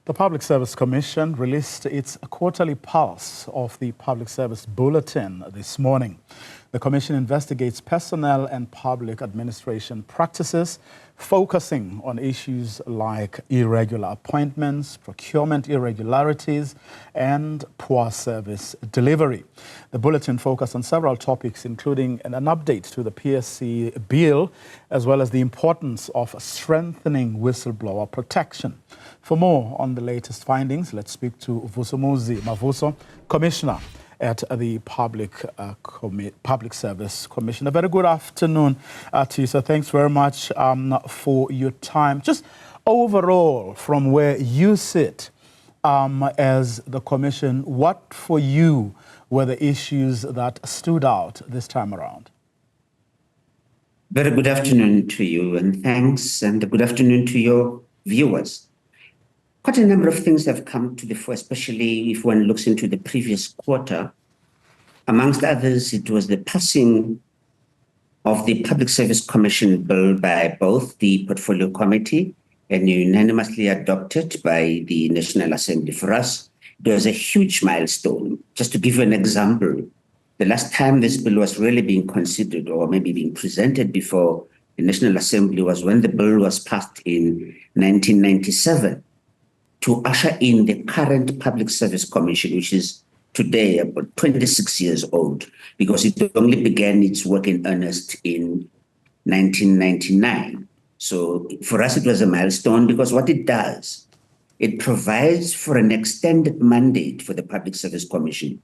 The Public Service Commission released its quarterly pulse of the Public Service Bulletin this morning. The Commission investigates personnel and public administration practices, focusing on issues like irregular appointments, procurement irregularities, and poor service delivery. The bulletin focused on several topics, including an update to the PSC bill, as well as the importance of strengthening whistleblower protection. For more on the latest findings, let's speak to Vusumuzi Mavuso, Commissioner at the Public Service Commission. A very good afternoon to you, sir. Thanks very much for your time. Just overall, from where you sit as the Commission, what for you were the issues that stood out this time around? Very good afternoon to you, and thanks, and good afternoon to your viewers. Quite a number of things have come to the fore, especially if one looks into the previous quarter. Amongst others, it was the passing of the Public Service Commission bill by both the Portfolio Committee and unanimously adopted by the National Assembly. For us, it was a huge milestone. Just to give you an example, the last time this bill was really being considered or maybe being presented before the National Assembly was when the bill was passed in 1997. To usher in the current Public Service Commission, which is today about 26 years old, because it only began its work in earnest in 1999. So for us, it was a milestone because what it does, it provides for an extended mandate for the Public Service Commission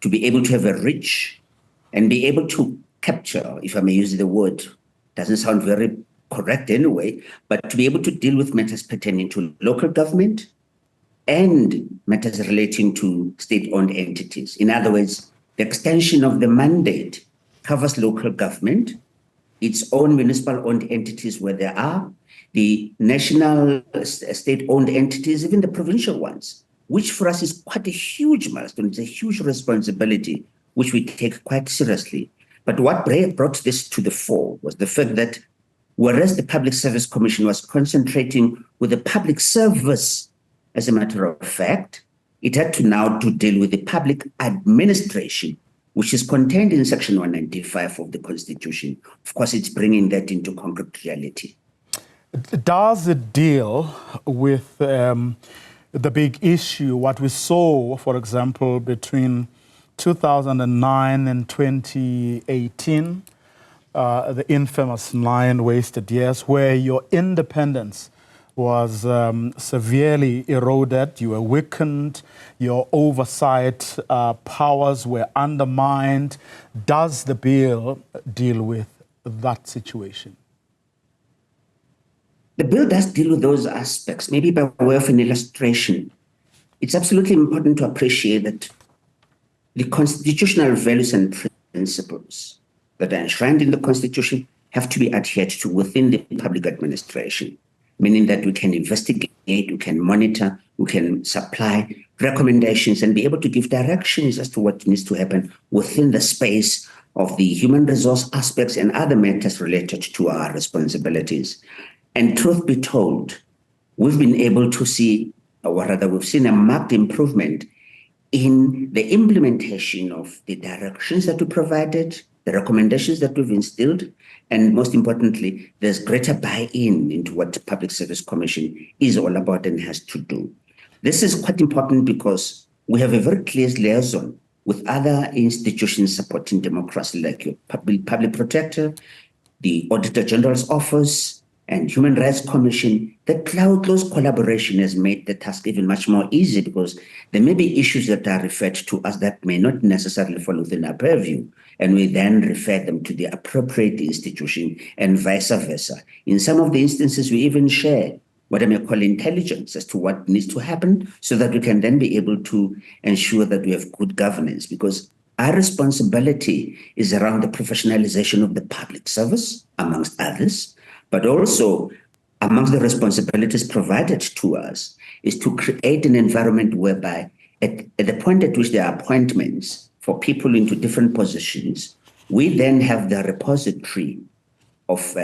to be able to have a rich and be able to capture, if I may use the word, doesn't sound very correct anyway, but to be able to deal with matters pertaining to local government, and matters relating to state-owned entities. In other words, the extension of the mandate covers local government, its own municipal-owned entities where there are, the national state-owned entities, even the provincial ones, which for us is quite a huge milestone. It's a huge responsibility, which we take quite seriously. But what brought this to the fore was the fact that whereas the Public Service Commission was concentrating with the public service. As a matter of fact, it had to now to deal with the public administration, which is contained in Section 195 of the Constitution. Of course, it's bringing that into concrete reality. Does it deal with the big issue, what we saw, for example, between 2009 and 2018, the infamous 9 wasted years, where your independence was severely eroded, you were weakened, your oversight powers were undermined. Does the bill deal with that situation? The bill does deal with those aspects, maybe by way of an illustration. It's absolutely important to appreciate that the constitutional values and principles that are enshrined in the Constitution have to be adhered to within the public administration, meaning that we can investigate, we can monitor, we can supply recommendations and be able to give directions as to what needs to happen within the space of the human resource aspects and other matters related to our responsibilities. And truth be told, we've been able to see, or rather we've seen a marked improvement in the implementation of the directions that we provided, the recommendations that we've instilled, and most importantly, there's greater buy-in into what the Public Service Commission is all about and has to do. This is quite important because we have a very clear liaison with other institutions supporting democracy, like your Public Protector, the Auditor General's Office, and Human Rights Commission. That close collaboration has made the task even much more easy because there may be issues that are referred to us that may not necessarily fall within our purview, and we then refer them to the appropriate institution and vice versa. In some of the instances, we even share what I may call intelligence as to what needs to happen so that we can then be able to ensure that we have good governance, because our responsibility is around the professionalization of the public service, amongst others, but also amongst the responsibilities provided to us is to create an environment whereby at the point at which there are appointments for people into different positions, we then have the repository of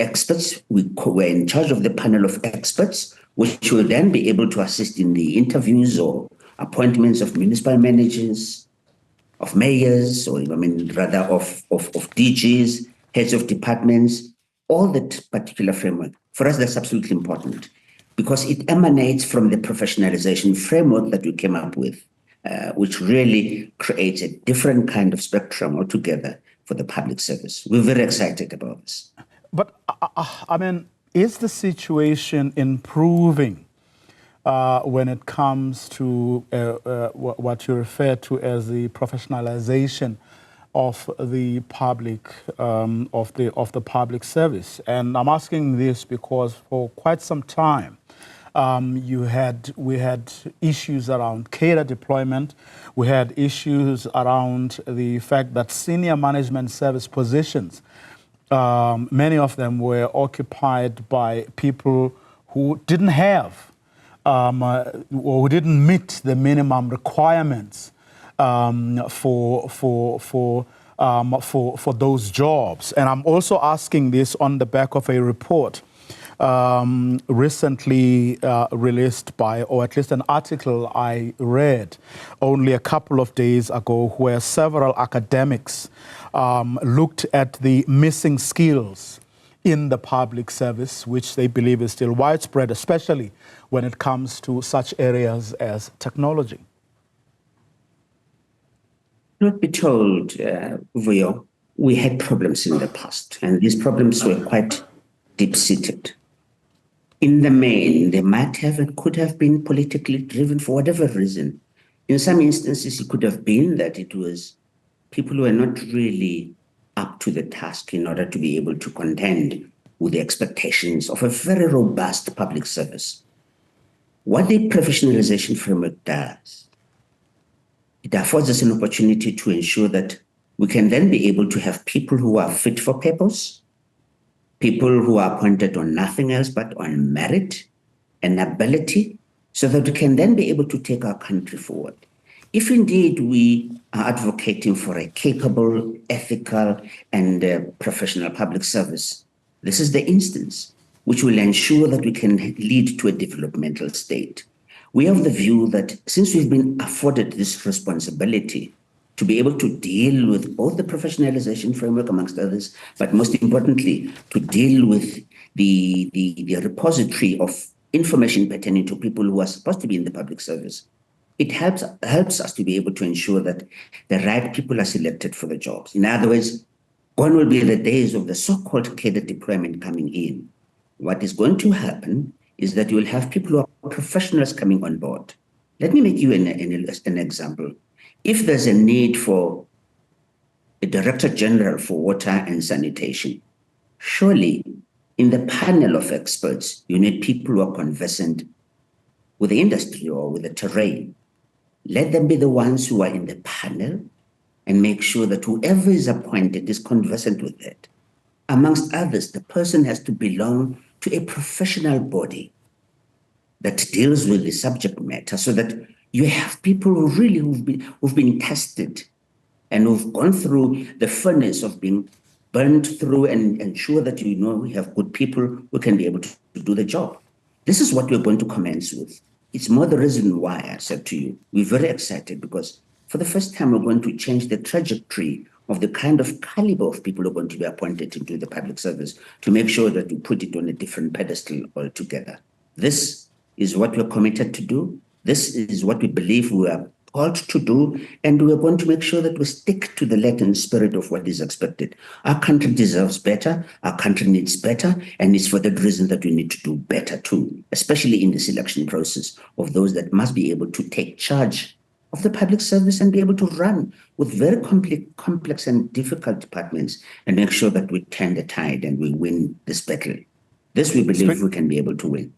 experts. We're in charge of the panel of experts which will then be able to assist in the interviews or appointments of municipal managers, of mayors, or rather of DGs, heads of departments, all that particular framework. For us, that's absolutely important because it emanates from the professionalization framework that we came up with, which really creates a different kind of spectrum altogether for the public service. We're very excited about this. But, is the situation improving when it comes to what you refer to as the professionalization of the public of the public service? And I'm asking this because for quite some time we had issues around cadre deployment. We had issues around the fact that senior management service positions, many of them were occupied by people who didn't have or who didn't meet the minimum requirements for those jobs. And I'm also asking this on the back of a report recently released by, or at least an article I read only a couple of days ago, where several academics looked at the missing skills in the public service, which they believe is still widespread, especially when it comes to such areas as technology. Not be told, Vuyo, we had problems in the past, and these problems were quite deep-seated. In the main, they might have and could have been politically driven for whatever reason. In some instances, it could have been that it was people who were not really up to the task in order to be able to contend with the expectations of a very robust public service. What the professionalization framework does, it affords us an opportunity to ensure that we can then be able to have people who are fit for purpose, people who are appointed on nothing else but on merit and ability, so that we can then be able to take our country forward. If indeed we are advocating for a capable, ethical, and professional public service, this is the instance which will ensure that we can lead to a developmental state. We have the view that since we've been afforded this responsibility to be able to deal with both the professionalization framework, amongst others, but most importantly, to deal with the repository of information pertaining to people who are supposed to be in the public service, it helps us to be able to ensure that the right people are selected for the jobs. In other words, gone will be the days of the so-called cadre deployment coming in. What is going to happen is that you will have people who are professionals coming on board. Let me make you an example. If there's a need for a Director General for Water and Sanitation, surely in the panel of experts, you need people who are conversant with the industry or with the terrain. Let them be the ones who are in the panel and make sure that whoever is appointed is conversant with it. Amongst others, the person has to belong to a professional body that deals with the subject matter, so that you have people who really who've been tested and who've gone through the furnace of being burned through, and ensure that we have good people who can be able to do the job. This is what we're going to commence with. It's more the reason why I said to you, we're very excited, because for the first time, we're going to change the trajectory of the kind of caliber of people who are going to be appointed into the public service, to make sure that we put it on a different pedestal altogether. This is what we're committed to do. This is what we believe we are called to do, and we're going to make sure that we stick to the letter and spirit of what is expected. Our country deserves better, our country needs better, and it's for that reason that we need to do better too, especially in the selection process of those that must be able to take charge of the public service and be able to run with very complex and difficult departments, and make sure that we turn the tide and we win this battle. This we believe we can be able to win.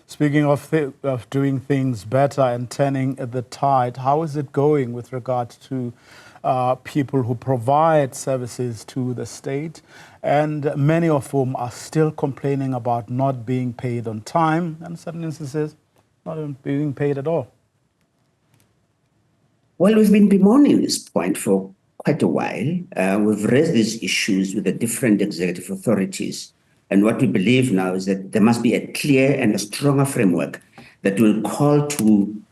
Speaking of doing things better and turning the tide, how is it going with regard to people who provide services to the state, and many of whom are still complaining about not being paid on time, and in certain instances, not being paid at all? Well, we've been bemoaning this point for quite a while. We've raised these issues with the different executive authorities And what we believe now is that there must be a clear and a stronger framework that will call to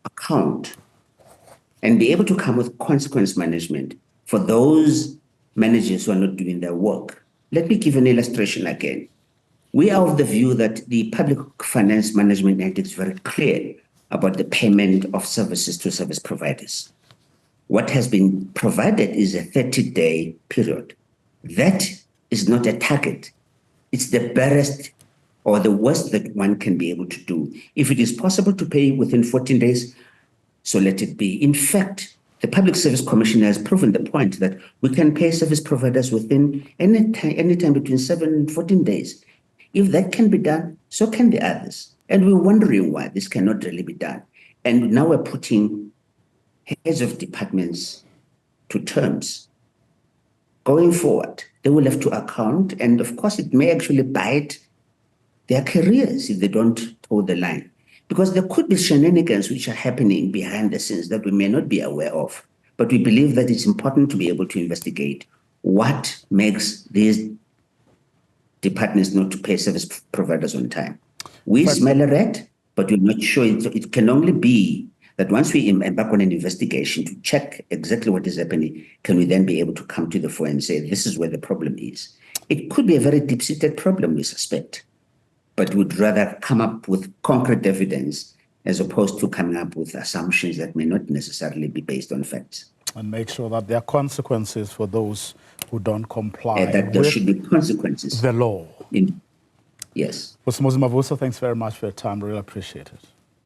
account and be able to come with consequence management for those managers who are not doing their work. Let me give an illustration again. We are of the view that the Public Finance Management Act is very clear about the payment of services to service providers. What has been provided is a 30-day period. That is not a target. It's the barest or the worst that one can be able to do. If it is possible to pay within 14 days, so let it be. In fact, the Public Service Commissioner has proven the point that we can pay service providers within any time between 7 and 14 days. If that can be done, so can the others. And we're wondering why this cannot really be done. And now we're putting heads of departments to terms. Going forward, they will have to account, and of course, it may actually bite their careers if they don't toe the line. Because there could be shenanigans which are happening behind the scenes that we may not be aware of. But we believe that it's important to be able to investigate what makes these departments not to pay service providers on time. We smell a rat, but we're not sure. It can only be that once we embark on an investigation to check exactly what is happening, can we then be able to come to the fore and say, this is where the problem is. It could be a very deep-seated problem, we suspect, but would rather come up with concrete evidence as opposed to coming up with assumptions that may not necessarily be based on facts. And make sure that there are consequences for those who don't comply. That there should be consequences. The law. Yes. Vusumuzi Mavuso, thanks very much for your time. Really appreciate it.